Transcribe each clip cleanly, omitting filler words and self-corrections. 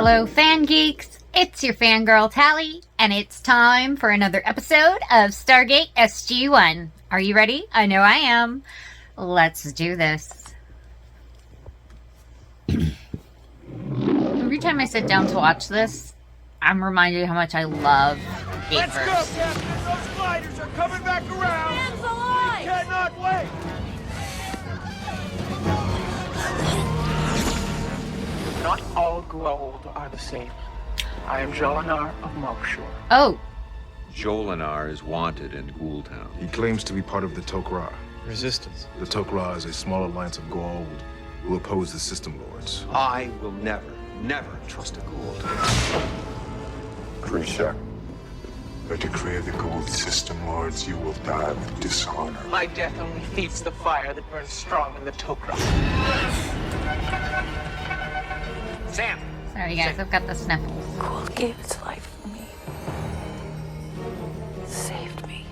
Hello, fan geeks. It's your fangirl Teal'c, and it's time for another episode of Stargate SG-1. Are you ready? I know I am. Let's do this. Every time I sit down to watch this, I'm reminded how much I love Gate Let's go, Captain! Those gliders are coming back around! Hands alive! We cannot wait! Not all Goa'uld are the same. I am Jolinar of Malkshore. Oh. Jolinar is wanted in Goa'uld Town. He claims to be part of the Tok'ra. Resistance. The Tok'ra is a small alliance of Goa'uld who oppose the System Lords. I will never trust a Goa'uld. Krisha, by decree of the Goa'uld System Lords, you will die with dishonor. My death only feeds the fire that burns strong in the Tok'ra. Sam! Sorry guys, I've got the sniffles. Goa'uld gave its life for me. Saved me.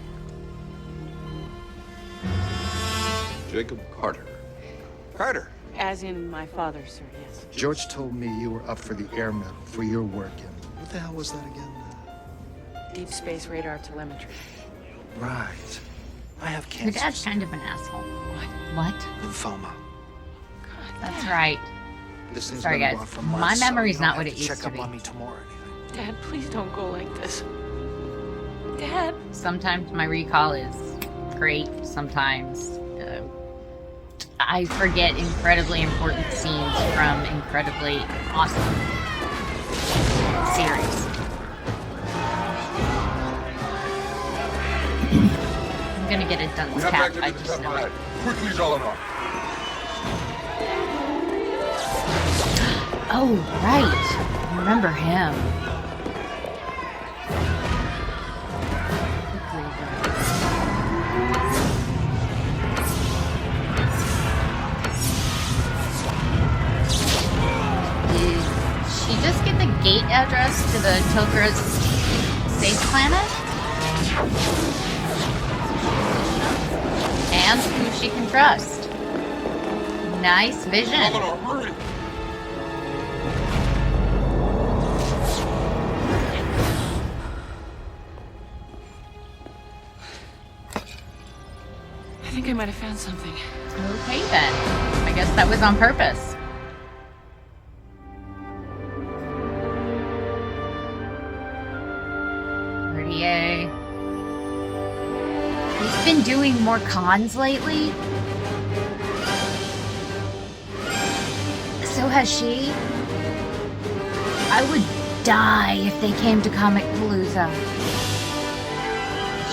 Jacob Carter. Carter! As in my father, sir, yes. George told me you were up for the air medal for your work in... What the hell was that again? Deep space radar telemetry. Right. I have Your cancer. dad's kind of an asshole. What? Lymphoma. That's right. This thing's Sorry, been guys. gone for My months, so memory's you don't not what have it to used check to up be. on me tomorrow or anything. Dad, please don't go like this. Dad. Sometimes my recall is great. Sometimes I forget incredibly important scenes from incredibly awesome series. I'm gonna get a dunce tap. I just know it. Quickly, Jolinar. Oh, right. I remember him. Did she just get the gate address to the Tok'ra's safe planet? And who she can trust. Nice vision. Jolinar, hurry! I think I might have found something. Okay then. I guess that was on purpose. Pretty. He's been doing more cons lately. So has she. I would die if they came to Comic Palooza.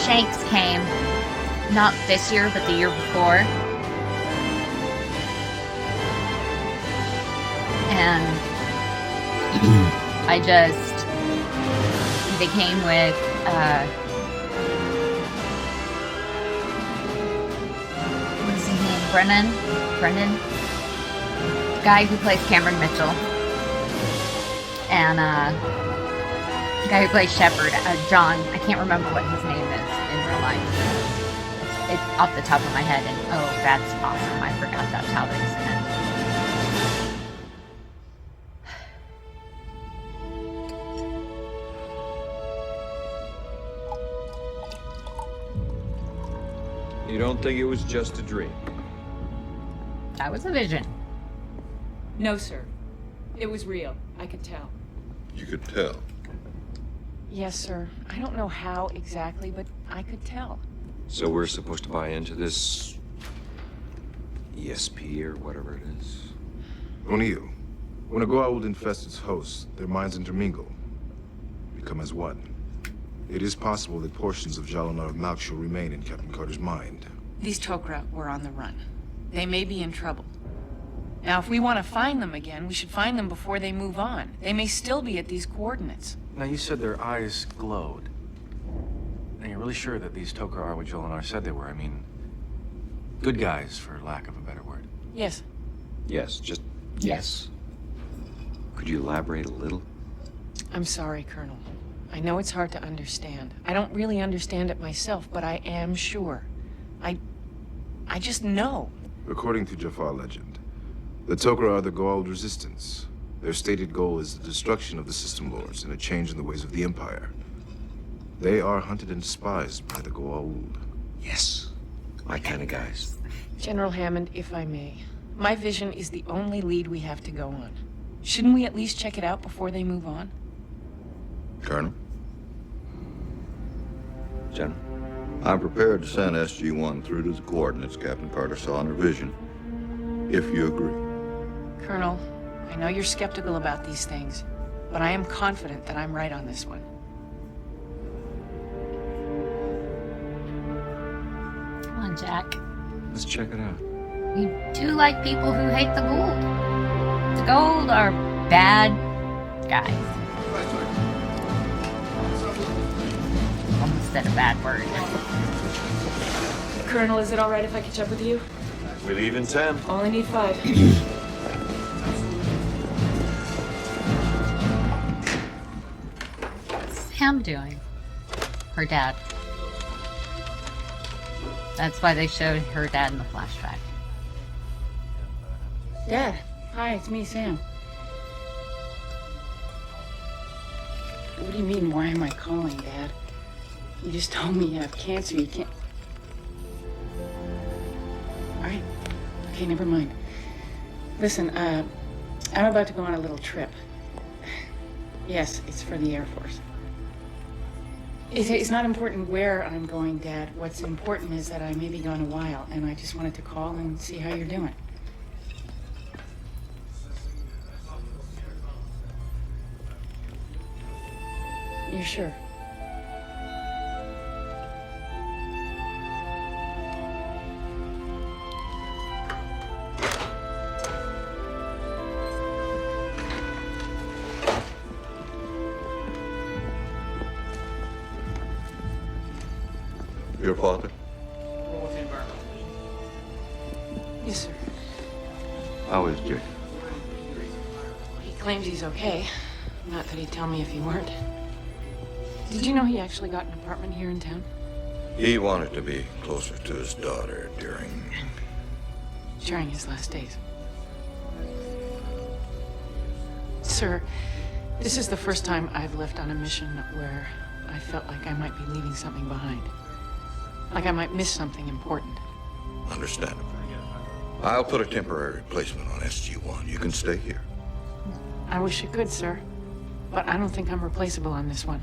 Shanks came. Not this year, but the year before. And they came with, what is his name? Brennan? The guy who plays Cameron Mitchell. And, the guy who plays Shepard, John. I can't remember what his name is in real life. It's off the top of my head, and oh, that's awesome. I forgot that's how they say You don't think it was just a dream? it. That was a vision. No, sir. It was real. I could tell. You could tell. Yes, sir. I don't know how exactly, but I could tell. So we're supposed to buy into this... ESP or whatever it is? O'Neill, when a Goa'uld infests its hosts, their minds intermingle, become as one. It is possible that portions of Jolinar of Malkshore remain in Captain Carter's mind. These Tok'ra were on the run. They may be in trouble. Now, if we want to find them again, we should find them before they move on. They may still be at these coordinates. Now, you said their eyes glowed. And you're really sure that these Tok'ra are what Jolinar said they were? I mean, good guys, for lack of a better word. Yes. Yes, just yes. Could you elaborate a little? I'm sorry, Colonel. I know it's hard to understand. I don't really understand it myself, but I am sure. I just know. According to Jafar legend, the Tok'ra are the Goa'uld resistance. Their stated goal is the destruction of the System Lords and a change in the ways of the Empire. They are hunted and despised by the Goa'uld. Yes. My kind of guys. General Hammond, if I may, my vision is the only lead we have to go on. Shouldn't we at least check it out before they move on? Colonel, General? I'm prepared to send SG-1 through to the coordinates Captain Carter saw in her vision, if you agree. Colonel, I know you're skeptical about these things, but I am confident that I'm right on this one. Come on, Jack. Let's check it out. We do like people who hate the Goa'uld. The Goa'uld are bad guys. Almost said a bad word. Colonel, is it all right if I catch up with you? We leave in 10. Only need 5. What's Ham doing? Her dad. That's why they showed her dad in the flashback. Dad, hi, it's me, Sam. What do you mean, why am I calling, Dad? You just told me you have cancer, you can't... Alright, okay, never mind. Listen, I'm about to go on a little trip. Yes, it's for the Air Force. It's not important where I'm going, Dad. What's important is that I may be gone a while, and I just wanted to call and see how you're doing. You're sure? Your father? Yes, sir. How is Jake? He claims he's okay. Not that he'd tell me if he weren't. Did you know he actually got an apartment here in town? He wanted to be closer to his daughter during His last days. Sir, this is the first time I've left on a mission where I felt like I might be leaving something behind. Like I might miss something important. Understandable. I'll put a temporary replacement on SG-1. You can stay here. I wish you could, sir. But I don't think I'm replaceable on this one.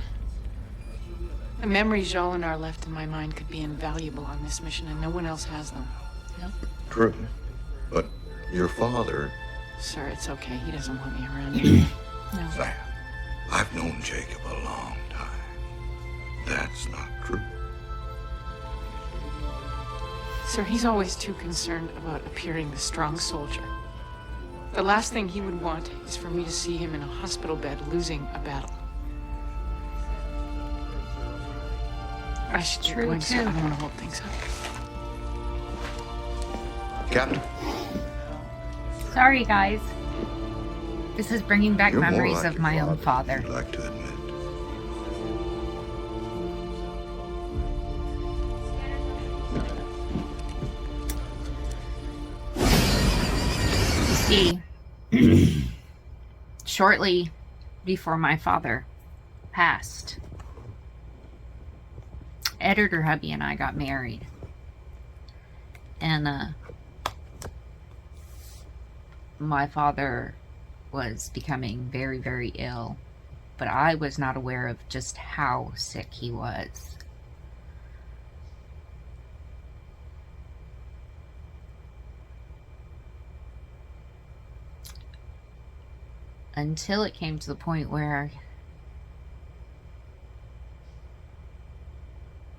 The memories Jolinar left in my mind could be invaluable on this mission, and no one else has them. Nope. True. But your father... Sir, it's okay. He doesn't want me around anyway. No. Sam, I've known Jacob a long time. That's not true. Sir, he's always too concerned about appearing the strong soldier. The last thing he would want is for me to see him in a hospital bed losing a battle. I should get going, sir. I don't want to hold things up. Captain? Sorry, guys. This is bringing back You're more memories like of your my own than father. you'd like to admit. See, shortly before my father passed, editor hubby and I got married, and my father was becoming very, very ill, but I was not aware of just how sick he was. Until it came to the point where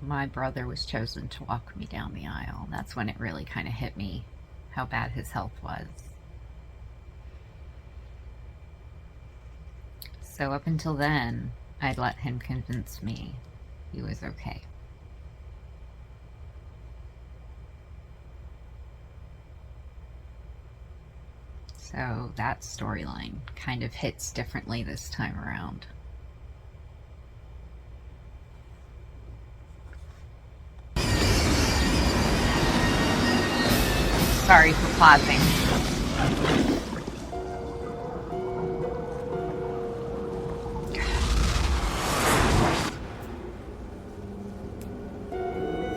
my brother was chosen to walk me down the aisle. And that's when it really kind of hit me how bad his health was. So up until then, I'd let him convince me he was okay. So that storyline kind of hits differently this time around. Sorry for pausing.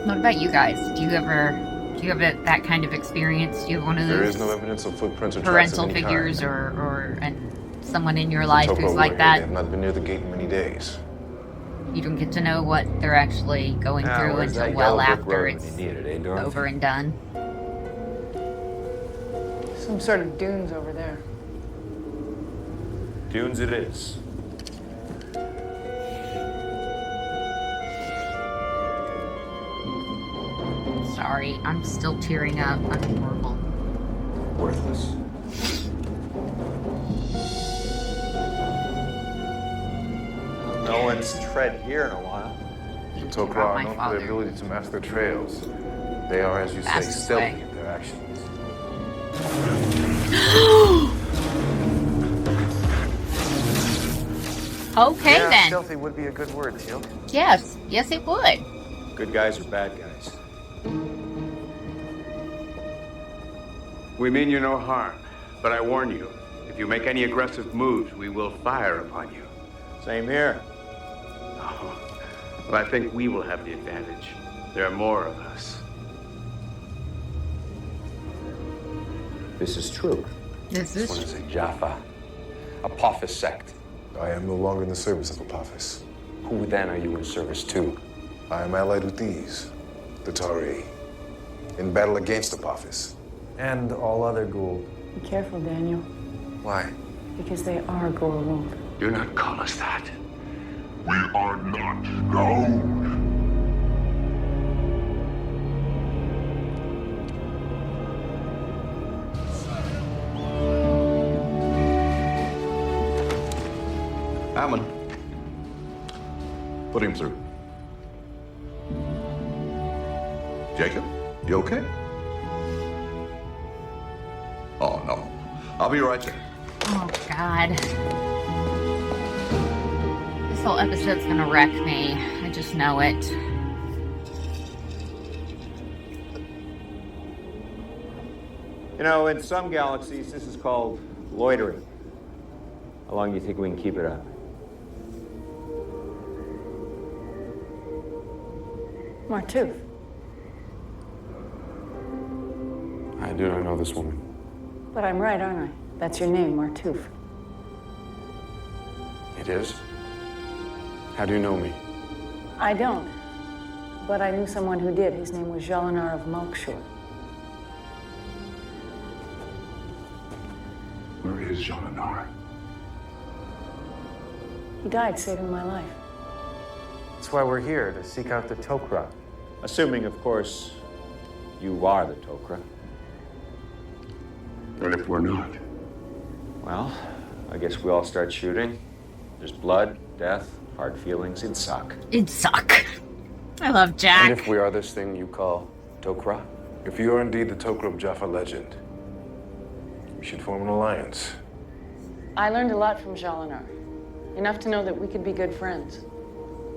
What about you guys? Do you have that kind of experience? Do you have one of those? There is no evidence of footprints or tracks parental of any figures kind. and someone in your The life Tok'ra who's were like here. that? They have not been near the gate in many days. You don't get to know what they're actually going through where's until that well yellow brick after road it's when you need it, Dorothy? over and done. Some sort of dunes over there. Dunes it is. Sorry, I'm still tearing up. I'm horrible. Worthless. No one's tread here in a while. The Tok'ra are known for their ability to mask their trails. They are, as you say, Fastest stealthy way. in their actions. Okay, Yeah, then. stealthy would be a good word, Teal'c. Yes, it would. Good guys or bad guys? We mean you no harm, but I warn you, if you make any aggressive moves, we will fire upon you. Same here. Oh, well, I think we will have the advantage. There are more of us. This is true. This This one is a Jaffa. Apophis sect. I am no longer in the service of Apophis. Who then are you in service to? I am allied with these, the Tari, in battle against Apophis. And all other Goa'uld. Be careful, Daniel, Why? because they are Goa'uld. Do not call us that. We are not Goa'uld. Hammond. Put him through. Jacob, you okay? Oh, no. I'll be right there. Oh, God. This whole episode's gonna wreck me. I just know it. You know, in some galaxies, this is called loitering. How long do you think we can keep it up? Martooth. I do not know this woman. But I'm right, aren't I? That's your name, Martooth. It is? How do you know me? I don't. But I knew someone who did. His name was Jolinar of Malkshore. Where is Jolinar? He died saving my life. That's why we're here, to seek out the Tok'ra. Assuming, of course, you are the Tok'ra. And if we're not? Well, I guess we all start shooting. There's blood, death, hard feelings. It'd suck. It'd suck. I love Jack. And if we are this thing you call Tok'ra? If you are indeed the Tok'ra of Jaffa legend, we should form an alliance. I learned a lot from Jolinar. Enough to know that we could be good friends.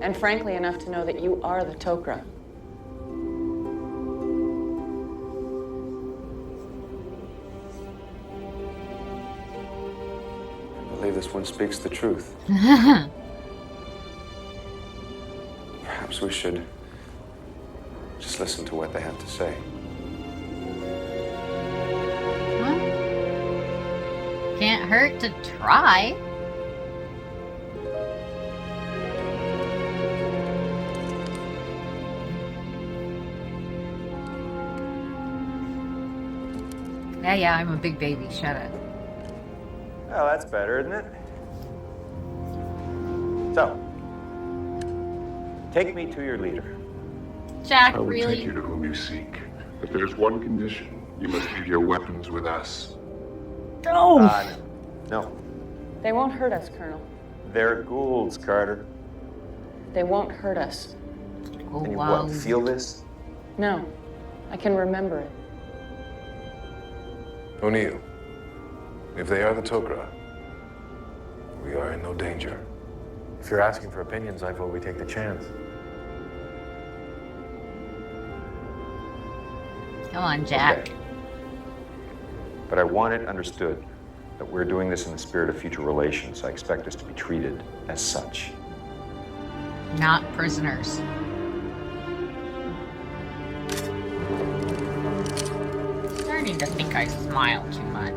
And frankly, enough to know that you are the Tok'ra. I believe this one speaks the truth. Perhaps we should just listen to what they have to say. Well, can't hurt to try. Yeah, I'm a big baby. Shut up. Well, that's better, isn't it? So, take me to your leader. Jack, I will really? take you to whom you seek. But there's one condition. You must leave your weapons with us. No. No. They won't hurt us, Colonel. They're Goa'ulds, Carter. They won't hurt us. Oh, And you wow. what, feel this? No, I can remember it. O'Neill, if they are the Tok'ra, we are in no danger. If you're asking for opinions, I vote we take the chance. Come on, Jack. Okay. But I want it understood that we're doing this in the spirit of future relations. I expect us to be treated as such. Not prisoners. starting to think I smile too much.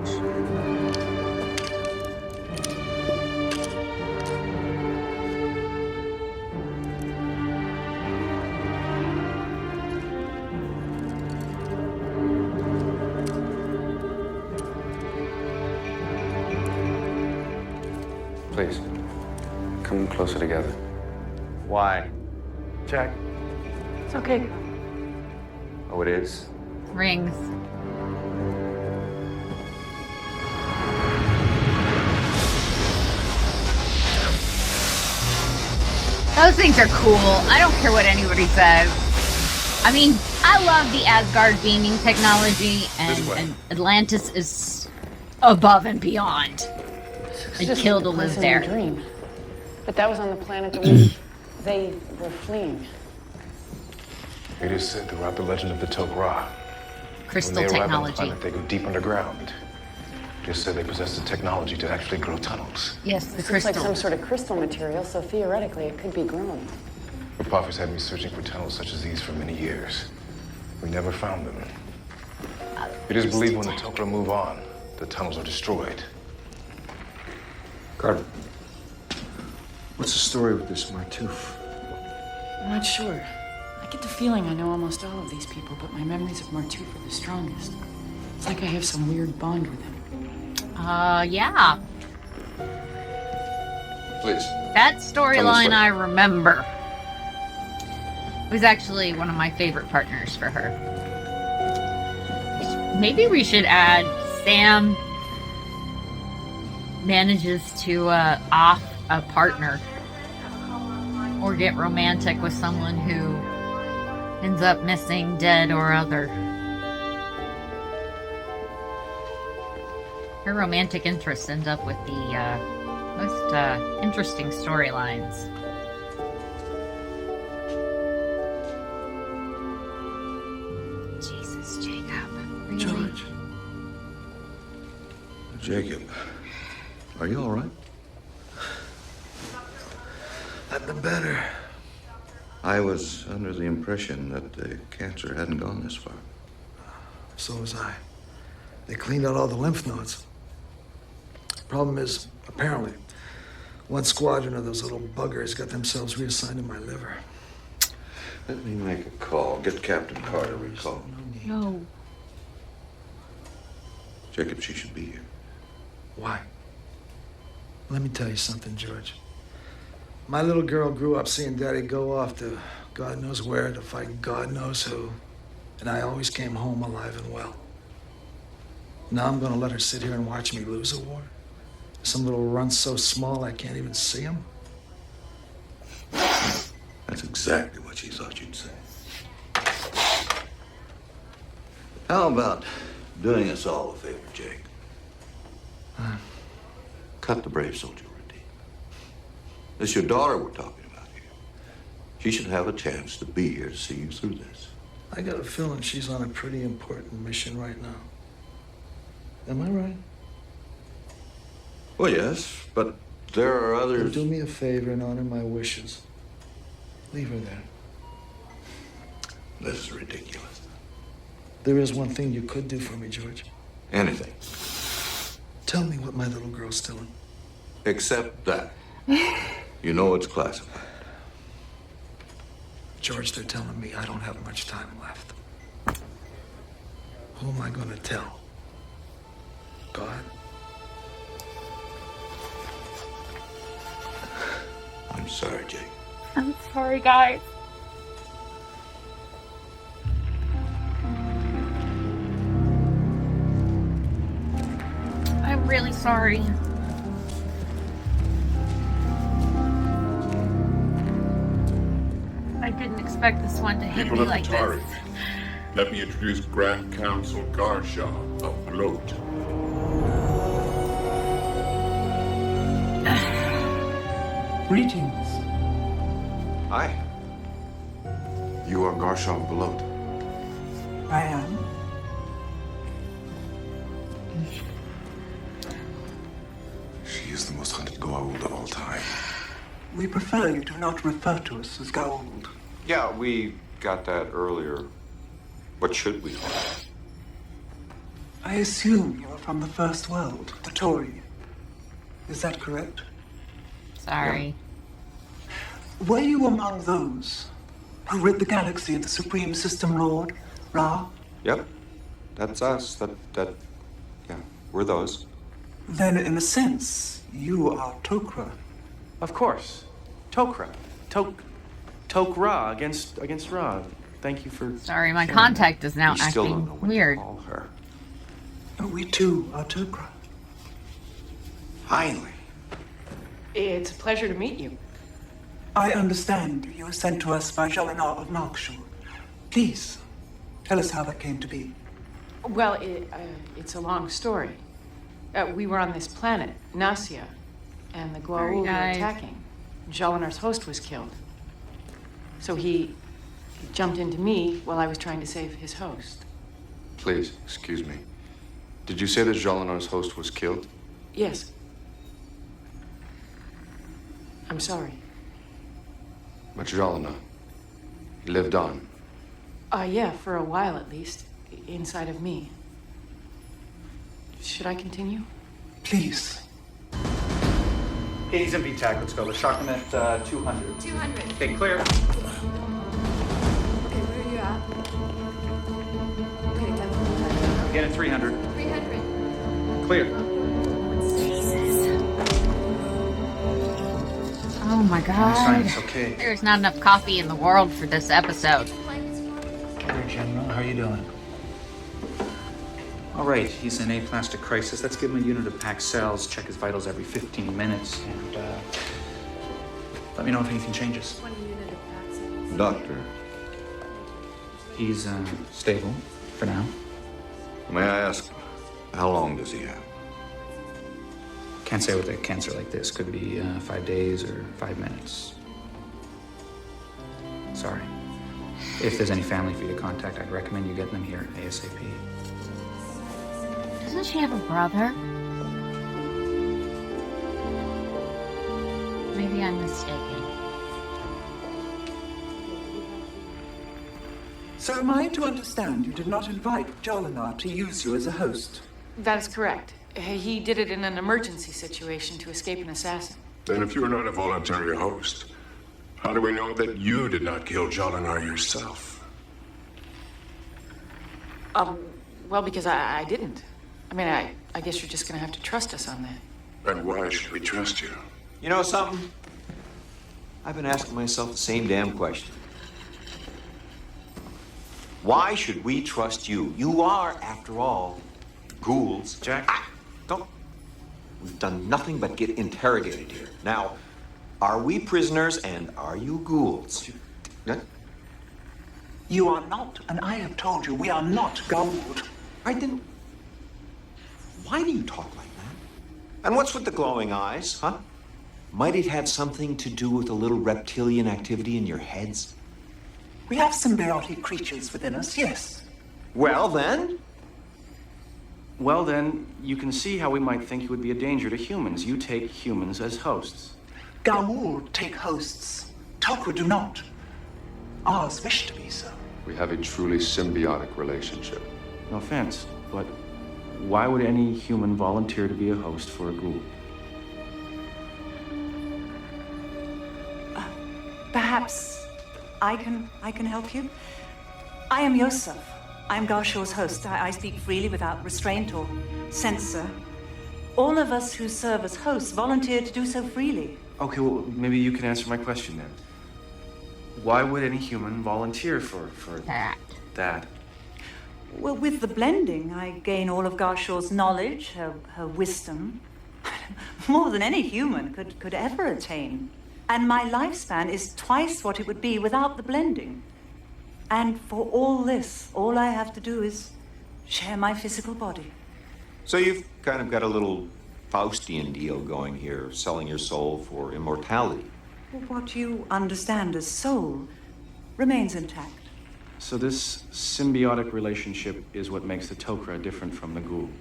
Please, come closer together. Why? Check. It's okay. Oh, it is? Rings. Those things are cool. I don't care what anybody says. I mean, I love the Asgard beaming technology, and Atlantis is above and beyond. I'd kill to live there. Dream. But that was on the planet that they were fleeing. It is said throughout the legend of the Tok'ra. Crystal When they arrive on the technology. planet, they go deep underground. It is said they possess the technology to actually grow tunnels. Yes, the This looks crystal. like some sort of crystal material, so theoretically it could be grown. Apophis had me searching for tunnels such as these for many years. We never found them. It is believed when the Tok'ra move on, the tunnels are destroyed. Carter, what's the story with this Martouf? I'm not sure. I get the feeling I know almost all of these people, but my memories of Martouf are the strongest. It's like I have some weird bond with him. Yeah. Please. That storyline way. I remember. It was actually one of my favorite partners for her. Maybe we should add Sam manages to off a partner or get romantic with someone who ends up missing, dead, or other. Her romantic interest ends up with the most interesting storylines. Jesus, Jacob. Really? George. Jacob, are you all right? I've been better. I was under the impression that the cancer hadn't gone this far. So was I. They cleaned out all the lymph nodes. Problem is, apparently, one squadron of those little buggers got themselves reassigned to my liver. Let me make a call. Get Captain Carter recalled. No. Jacob, she should be here. Why? Let me tell you something, George. My little girl grew up seeing Daddy go off to God knows where to fight God knows who. And I always came home alive and well. Now I'm gonna let her sit here and watch me lose a war? Some little runt so small I can't even see him? That's exactly what she thought you'd say. How about doing us all a favor, Jake? Cut the brave soldier routine. This is your daughter we're talking about here. She should have a chance to be here to see you through this. I got a feeling she's on a pretty important mission right now. Am I right? Well, yes, but there are Then others. do me a favor and honor my wishes. Leave her there. This is ridiculous. There is one thing you could do for me, George. Anything. Tell me what my little girl's doing. Except that. You know it's classified. George, they're telling me I don't have much time left. Who am I gonna tell? God? I'm sorry, Jake. I'm sorry, guys. I'm really sorry. I didn't expect this one to hit People me of like Atari, this. let me introduce Grand Council Garshaw of Goa'uld. Greetings. Hi. You are Garshaw of Goa'uld. I am. She is the most hunted Goa'uld of all time. We prefer you do not refer to us as Goa'uld. Yeah, we got that earlier. What should we call it? I assume you're from the First World, the Tory. Is that correct? Sorry. Were you among those who rid the galaxy of the Supreme System Lord, Ra? Yep. That's us. Yeah, we're those. Then, in a sense, you are Tok'ra. Of course. Tok'ra. Tok'ra against Ra. Thank you for... Sorry, my sharing contact that. is now We still don't know acting what to weird. call her. We too are Tok'ra. Finally. It's a pleasure to meet you. I understand you were sent to us by Jolinar of Malkshur. Please, tell us how that came to be. Well, it's a long story. We were on this planet, Nasia, and the Goa'uld were attacking. Jolinar's host was killed. So he jumped into me while I was trying to save his host. Please, excuse me. Did you say that Jolinar's host was killed? Yes. I'm sorry. But Jolinar, he lived on. Yeah, for a while at least, inside of me. Should I continue? Please. He's in VTAC. Let's go. Let's shock him at 200. 200. Okay, clear. Okay, where are you at? Okay, 10. Again at 300. 300. Clear. Oh my god. Science, okay. There's not enough coffee in the world for this episode. Hey, General. How are you doing? All right, he's in aplastic crisis. Let's give him a unit of packed cells, check his vitals every 15 minutes, and let me know if anything changes. 1 unit of packed cells. Doctor. He's stable for now. May I ask, how long does he have? Can't say with a cancer like this. Could be 5 days or 5 minutes. Sorry. If there's any family for you to contact, I'd recommend you getting them here ASAP. Doesn't she have a brother? Maybe I'm mistaken. So am I to understand you did not invite Jolinar to use you as a host? That is correct. He did it in an emergency situation to escape an assassin. Then if you are not a voluntary host, how do we know that you did not kill Jolinar yourself? Well, because I didn't. I mean, I guess you're just gonna have to trust us on that. And why should we trust you? You know something? I've been asking myself the same damn question. Why should we trust you? You are, after all, Goa'ulds. Jack? Don't. We've done nothing but get interrogated here. Now, are we prisoners and are you Goa'ulds? You are not, and I have told you, we are not Goa'uld. I didn't. Why do you talk like that? And what's with the glowing eyes, huh? Might it have something to do with a little reptilian activity in your heads? We have symbiotic creatures within us, yes. Well, then? Well, then, you can see how we might think you would be a danger to humans. You take humans as hosts. Goa'uld take hosts. Tok'ra do not. Ours wish to be so. We have a truly symbiotic relationship. No offense, but why would any human volunteer to be a host for a Goa'uld? Perhaps I can help you. I am Yosef. I am Garshaw's host. I speak freely without restraint or censor. All of us who serve as hosts volunteer to do so freely. Okay, well, maybe you can answer my question then. Why would any human volunteer for that? Well, with the blending, I gain all of Garshaw's knowledge, her wisdom, more than any human could ever attain. And my lifespan is twice what it would be without the blending. And for all this, all I have to do is share my physical body. So you've kind of got a little Faustian deal going here, selling your soul for immortality. What you understand as soul remains intact. So this symbiotic relationship is what makes the Tok'ra different from the Goa'uld.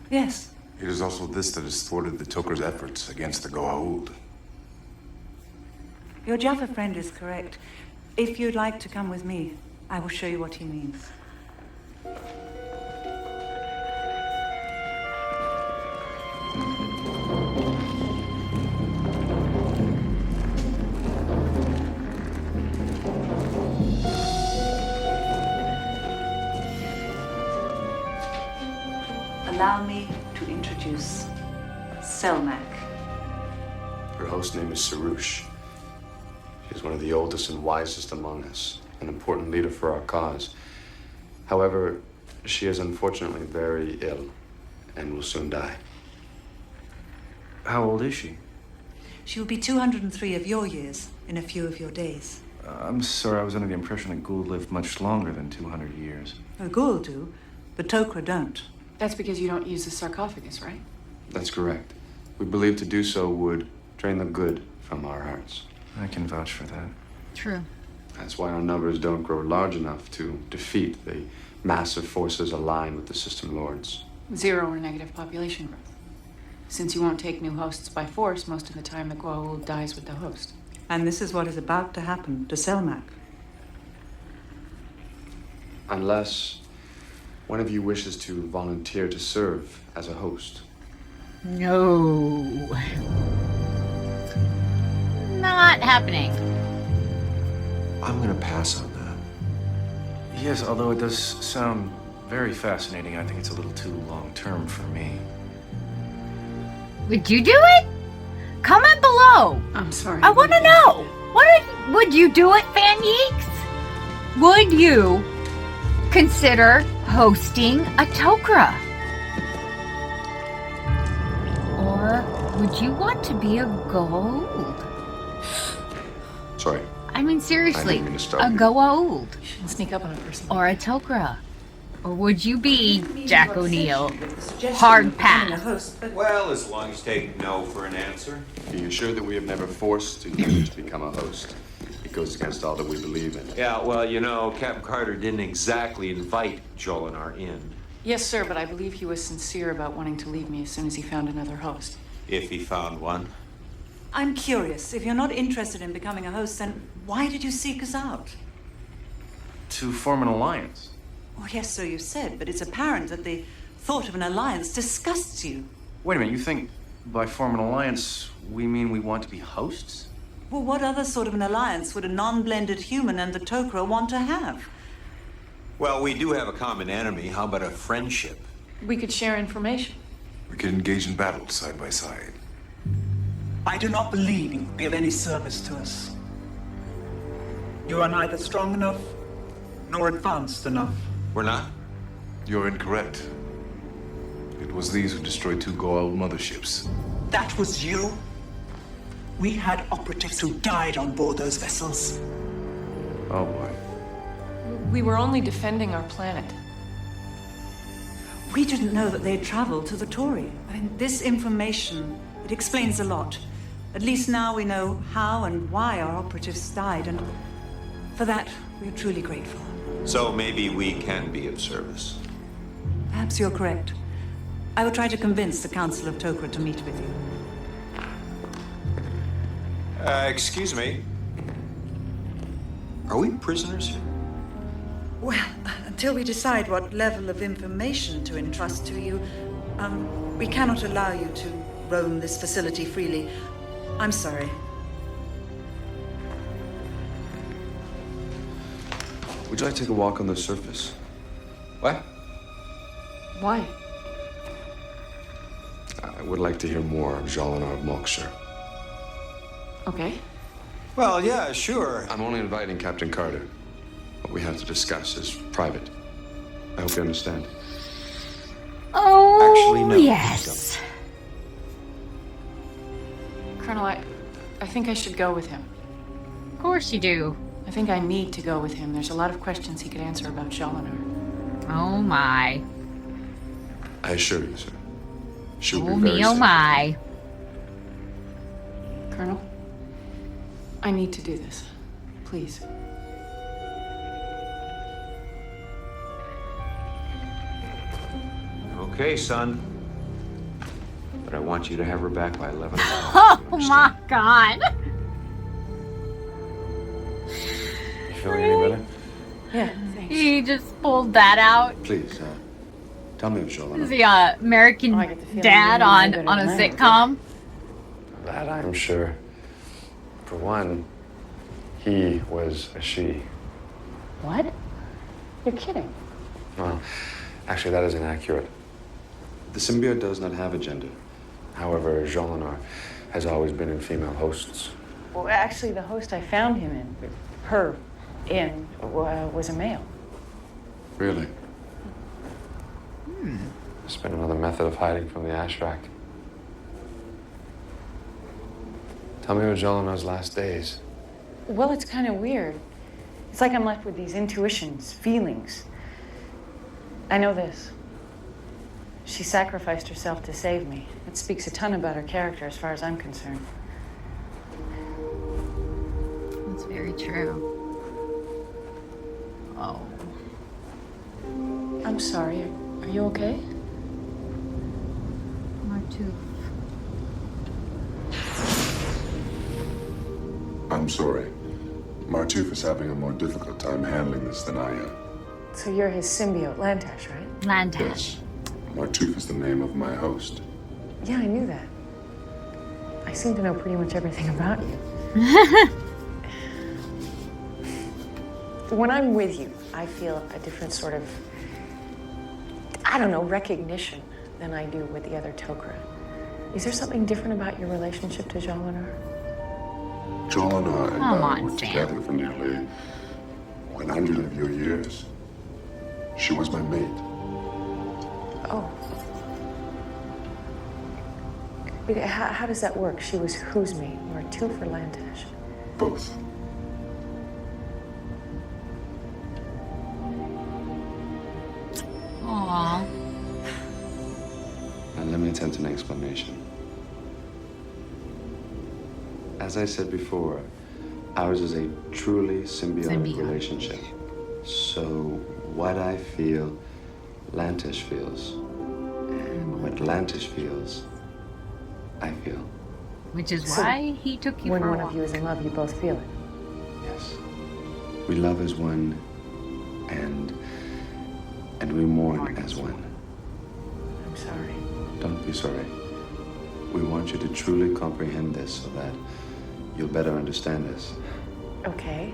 Yes. It is also this that has thwarted the Tok'ra's efforts against the Goa'uld. Your Jaffa friend is correct. If you'd like to come with me, I will show you what he means. allow me to introduce Selmak. Her host name is Sarush. She's one of the oldest and wisest among us, an important leader for our cause. However, she is unfortunately very ill and will soon die. How old is she? She will be 203 of your years in a few of your days. I'm sorry, I was under the impression that Goa'uld lived much longer than 200 years. Goa'uld do, but Tok'ra don't. That's because you don't use the sarcophagus, right? That's correct. We believe to do so would drain the good from our hearts. I can vouch for that. True. That's why our numbers don't grow large enough to defeat the massive forces aligned with the System Lords. 0 or negative population growth. Since you won't take new hosts by force, most of the time the Goa'uld dies with the host. And this is what is about to happen to Selmak. Unless one of you wishes to volunteer to serve as a host. No. Not happening. I'm gonna pass on that. Yes, although it does sound very fascinating, I think it's a little too long-term for me. Would you do it? Comment below. I'm sorry. I want to know. Would you do it, Fan Geeks? Would you consider hosting a Tok'ra? Or would you want to be a Goa'uld? Sorry. I mean, seriously, I didn't mean to stop a you. Goa'uld. Shouldn't sneak up on a person. Or a Tok'ra. Or would you be Jack O'Neill? Hard pass. Well, as long as you take no for an answer. Be assured that we have never forced you to become a host. It goes against all that we believe in. Yeah, well, you know, Captain Carter didn't exactly invite Jolinar in. Yes, sir, but I believe he was sincere about wanting to leave me as soon as he found another host. If he found one. I'm curious. If you're not interested in becoming a host, then why did you seek us out? To form an alliance. Oh, yes, so you said, but it's apparent that the thought of an alliance disgusts you. Wait a minute, you think by form an alliance, we mean we want to be hosts? Well, what other sort of an alliance would a non-blended human and the Tok'ra want to have? Well, we do have a common enemy. How about a friendship? We could share information. We could engage in battle side by side. I do not believe you will be of any service to us. You are neither strong enough nor advanced enough. We're not? You're incorrect. It was these who destroyed 2 Goa'uld motherships. That was you? We had operatives who died on board those vessels. Oh boy. We were only defending our planet. We didn't know that they'd traveled to the Tory. I mean, this information, it explains a lot. At least now we know how and why our operatives died, and for that, we're truly grateful. So maybe we can be of service. Perhaps you're correct. I will try to convince the Council of Tok'ra to meet with you. Excuse me. Are we prisoners here? Well, until we decide what level of information to entrust to you, we cannot allow you to roam this facility freely. I'm sorry. Would you like to take a walk on the surface? What? Why? I would like to hear more of Jolinar of Malkshire. Okay. Well, yeah, sure. I'm only inviting Captain Carter. What we have to discuss is private. I hope you understand. Oh, Actually, no. yes. Colonel, I think I should go with him. Of course you do. I think I need to go with him. There's a lot of questions he could answer about Jolinar. Oh my. I assure you, sir. She'll Oh be very me, oh safe. my. Colonel, I need to do this. Please. Okay, son. But I want you to have her back by 11 o'clock. Oh my god. You feeling any better? Yeah, thanks. He just pulled that out. Please, tell me of Jolinar. Is he American I get the feeling Dad you're on better a than I am. sitcom? That I'm sure. For one, he was a she. What? You're kidding. Well, actually, that is inaccurate. The symbiote does not have a gender. However, Jolinar has always been in female hosts. Well, actually, the host I found him in, was a male. Really? It's been another method of hiding from the Ashrak. Tell me about Jolinar's last days. Well, it's kind of weird. It's like I'm left with these intuitions, feelings. I know this. She sacrificed herself to save me. It speaks a ton about her character as far as I'm concerned. That's very true. Oh. I'm sorry. Are you okay? Martoof. I'm sorry. Martoof is having a more difficult time handling this than I am. So you're his symbiote, Lantash, right? Lantash. Yes. Martoof is the name of my host. Yeah, I knew that. I seem to know pretty much everything about you. When I'm with you, I feel a different sort of, I don't know, recognition than I do with the other Tok'ra. Is there something different about your relationship to Jolinar? Jolinar and Come I on, were Sam. together for nearly 100 of your years. She was my mate. Oh. But how does that work? She was whose mate? Martoof or Lantash? Both. Aww. Now, let me attempt an explanation. As I said before, ours is a truly symbiotic relationship. So, what I feel, Lantash feels. And what Lantash feels, I feel. Which is why he took you When for a one walk. of you is in love, you both feel it. Yes. We love as one, and we mourn as one. I'm sorry. Don't be sorry. We want you to truly comprehend this so that you'll better understand us. Okay.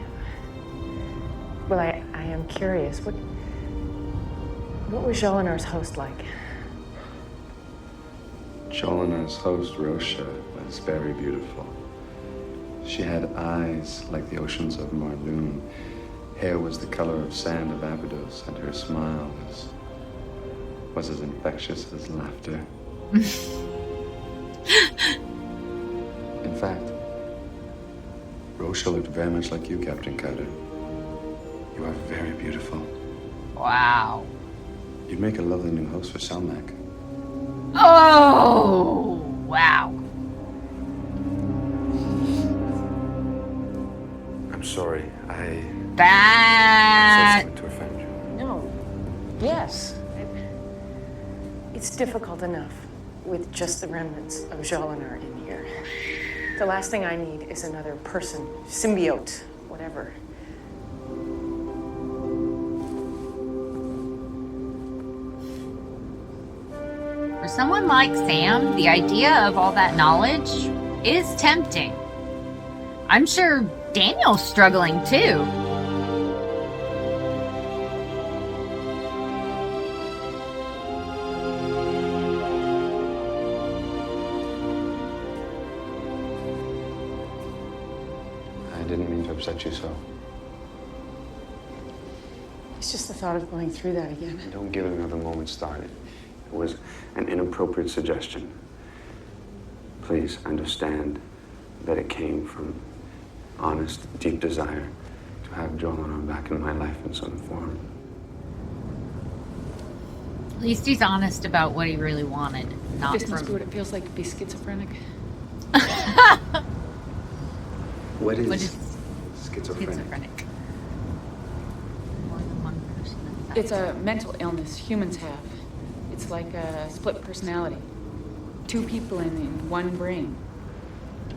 Well, I am curious. What was Jolinar's host like? Jolinar's host, Rosha, was very beautiful. She had eyes like the oceans of Marloon. Hair was the color of sand of Abydos, and her smile was as infectious as laughter. In fact, Rosha looked very much like you, Captain Carter. You are very beautiful. Wow. You'd make a lovely new host for Selmac. Oh, wow. I'm sorry. I That. said something to offend you. No. Yes. It's difficult enough with just the remnants of Jolinar in here. The last thing I need is another person, symbiote, whatever. For someone like Sam, the idea of all that knowledge is tempting. I'm sure Daniel's struggling too. I didn't mean to upset you so. It's just the thought of going through that again. Don't give it another moment's thought. It was an inappropriate suggestion. Please understand that it came from honest, deep desire to have Jolinar back in my life in some form. At least he's honest about what he really wanted, not This must be from... what it feels like to be schizophrenic. What is, What is schizophrenic? schizophrenic? More than one person inside. It's a mental illness humans have. It's like a split personality. Two people in one brain.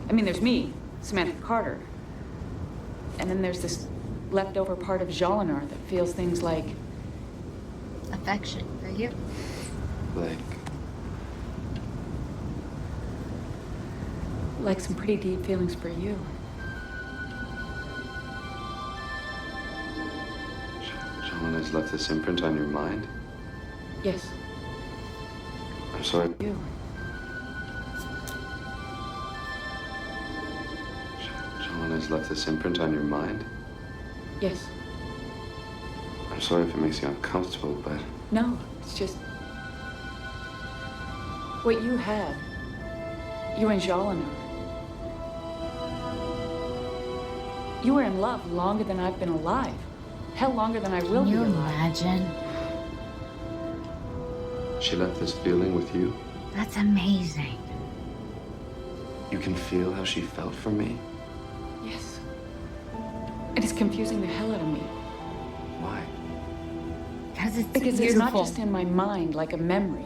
I mean, there's me, Samantha Carter. And then there's this leftover part of Jolinar that feels things like... affection for you. Like some pretty deep feelings for you. Jolinar's left this imprint on your mind? Yes. I'm sorry. You. John has left this imprint on your mind? Yes. I'm sorry if it makes you uncomfortable, but No, it's just what you had. You and Jolinar. You were in love longer than I've been alive. Hell, longer than I will Can be you alive. imagine? she left this feeling with you? That's amazing. You can feel how she felt for me? Yes. It is confusing the hell out of me. Why? Because it's Because beautiful. it's not just in my mind like a memory.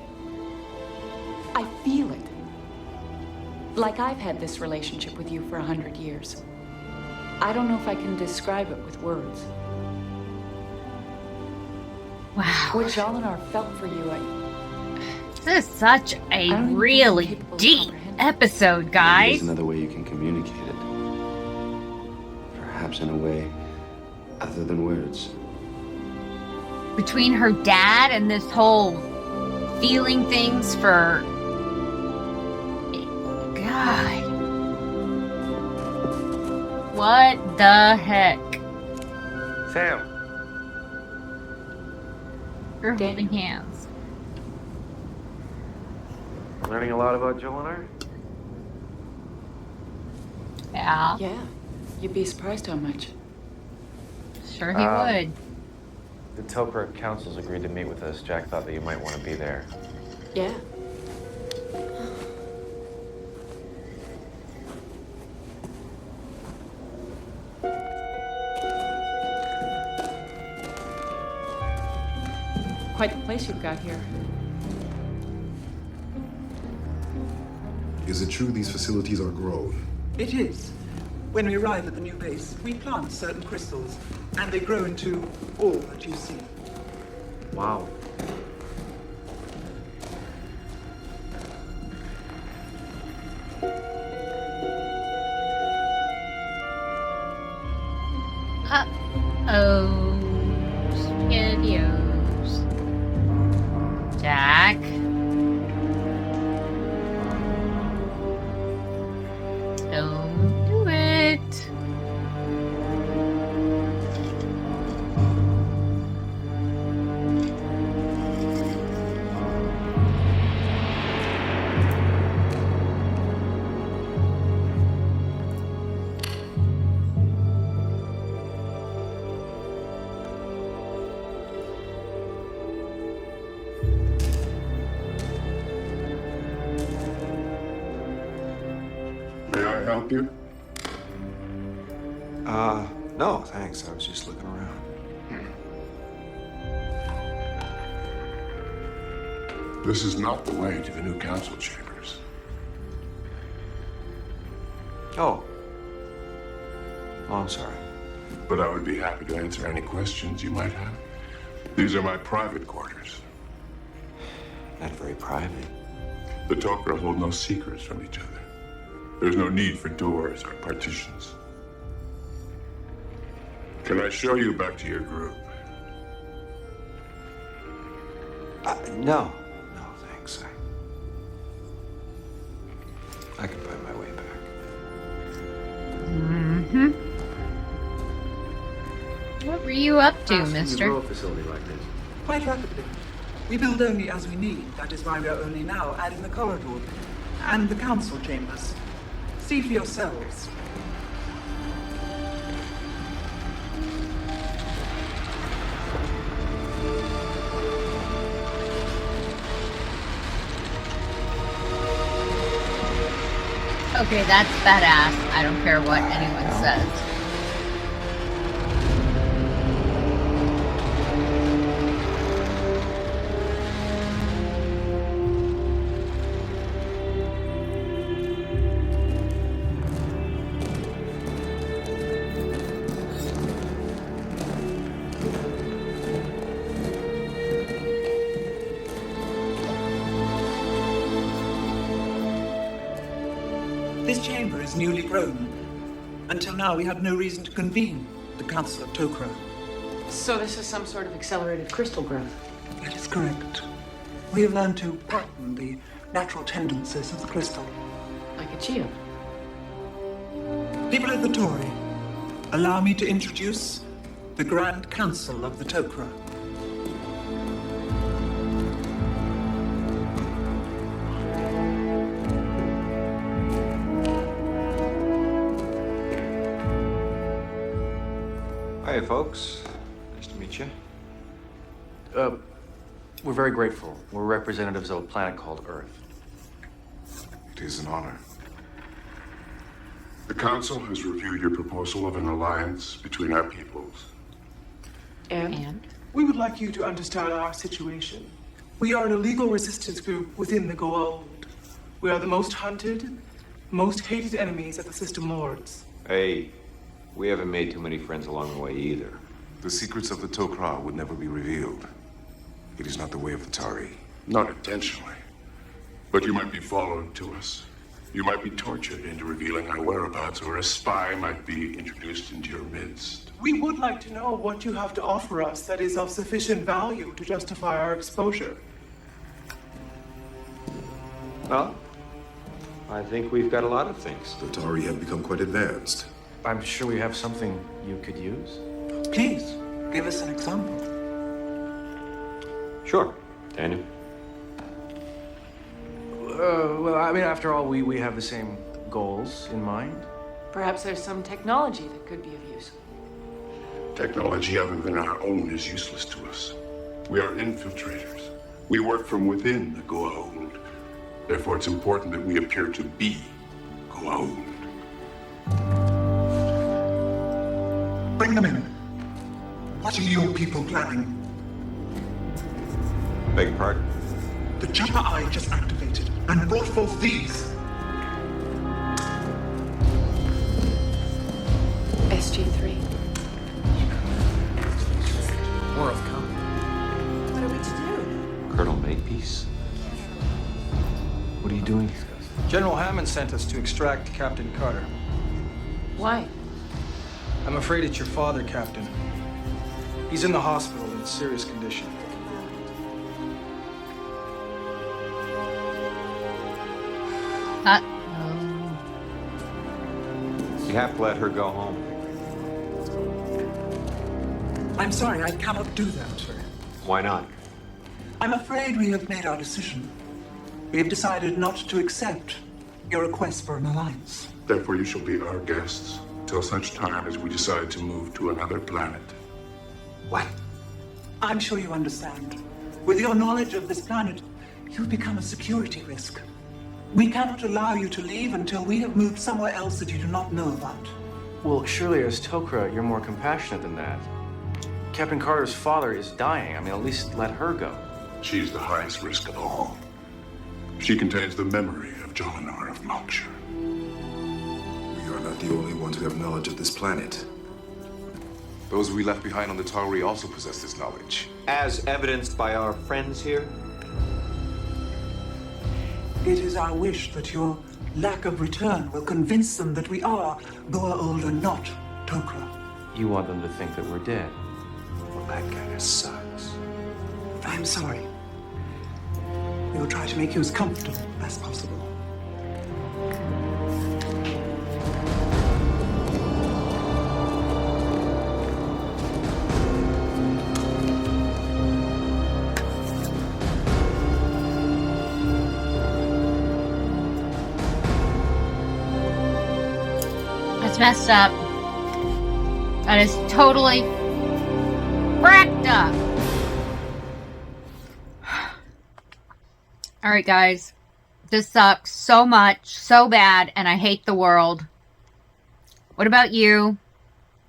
I feel it. Like I've had this relationship with you for 100 years. I don't know if I can describe it with words. Wow. What Jolinar felt for you, This is such a really deep episode, Maybe guys. there's another way you can communicate it. Perhaps in a way other than words. Between her dad and this whole feeling things for... God. What the heck? Sam. We're holding hands. Learning a lot about Jolinar? Yeah. Yeah. You'd be surprised how much. Sure he would. The Tok'ra councils agreed to meet with us. Jack thought that you might want to be there. Yeah. Quite the place you've got here. Is it true these facilities are Goa'uld? It is. When we arrive at the new base, we plant certain crystals, and they grow into all that you see. Wow. Uh-oh. Spaghettios. Jack. Don't do it. May I help you? No, thanks. I was just looking around. This is not the way to the new council chambers. Oh. Oh, I'm sorry. But I would be happy to answer any questions you might have. These are my private quarters. Not very private. The Tok'ra hold no secrets from each other. There's no need for doors or partitions. Can I show you back to your group? No. No, thanks. I can find my way back. Mm-hmm. What were you up to, mister? You grow a facility like this. Quite rapidly. We build only as we need. That is why we are only now adding the corridor and the council chambers. See for yourselves. Okay, that's badass. I don't care what anyone says. This chamber is newly grown. Until now, we had no reason to convene the Council of Tok'ra. So this is some sort of accelerated crystal growth. That is correct. We have learned to pattern the natural tendencies of the crystal. Like a geode. People of the Tory, allow me to introduce the Grand Council of the Tok'ra. Hi, folks. Nice to meet you. We're very grateful. We're representatives of a planet called Earth. It is an honor. The Council has reviewed your proposal of an alliance between our peoples. And? We would like you to understand our situation. We are an illegal resistance group within the Goa'uld. We are the most hunted, most hated enemies of the System Lords. Hey, we haven't made too many friends along the way either. The secrets of the Tok'ra would never be revealed. It is not the way of the Tari. Not intentionally. But you might be followed to us. You might be tortured into revealing our whereabouts, or a spy might be introduced into your midst. We would like to know what you have to offer us that is of sufficient value to justify our exposure. Well, I think we've got a lot of things. The Tari have become quite advanced. I'm sure we have something you could use. Please, give us an example. Sure. Daniel? Well, I mean, after all, we have the same goals in mind. Perhaps there's some technology that could be of use. Technology other than our own is useless to us. We are infiltrators. We work from within the Goa'uld. Therefore, it's important that we appear to be Goa'uld. Bring them in. What are your people planning? Beg your pardon? The chopper I just activated and brought forth these. SG-3. More of come. What are we to do? Colonel Makepeace? What are you doing? General Hammond sent us to extract Captain Carter. Why? I'm afraid it's your father, Captain. He's in the hospital in serious condition. You have to let her go home. I'm sorry, I cannot do that, sir. Why not? I'm afraid we have made our decision. We have decided not to accept your request for an alliance. Therefore, you shall be our guests till such time as we decide to move to another planet. What? I'm sure you understand. With your knowledge of this planet, you've become a security risk. We cannot allow you to leave until we have moved somewhere else that you do not know about. Well, surely as Tok'ra, you're more compassionate than that. Captain Carter's father is dying. I mean, at least let her go. She's the highest risk of all. She contains the memory of Jolinar of Malkshire. We are not the only ones who have knowledge of this planet. Those we left behind on the Tari also possess this knowledge. As evidenced by our friends here? It is our wish that your lack of return will convince them that we are Goa'uld and not Tok'ra. You want them to think that we're dead. Well, that kind of sucks. I'm sorry. We will try to make you as comfortable as possible. That's messed up. That is totally wrecked up. Alright, guys. This sucks so much, so bad, and I hate the world. What about you?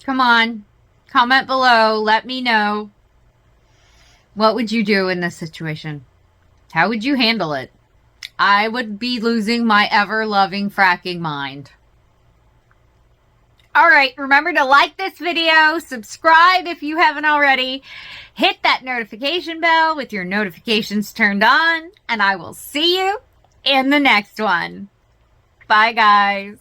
Come on. Comment below. Let me know. What would you do in this situation? How would you handle it? I would be losing my ever-loving fracking mind. Alright, remember to like this video, subscribe if you haven't already, hit that notification bell with your notifications turned on, and I will see you in the next one. Bye, guys.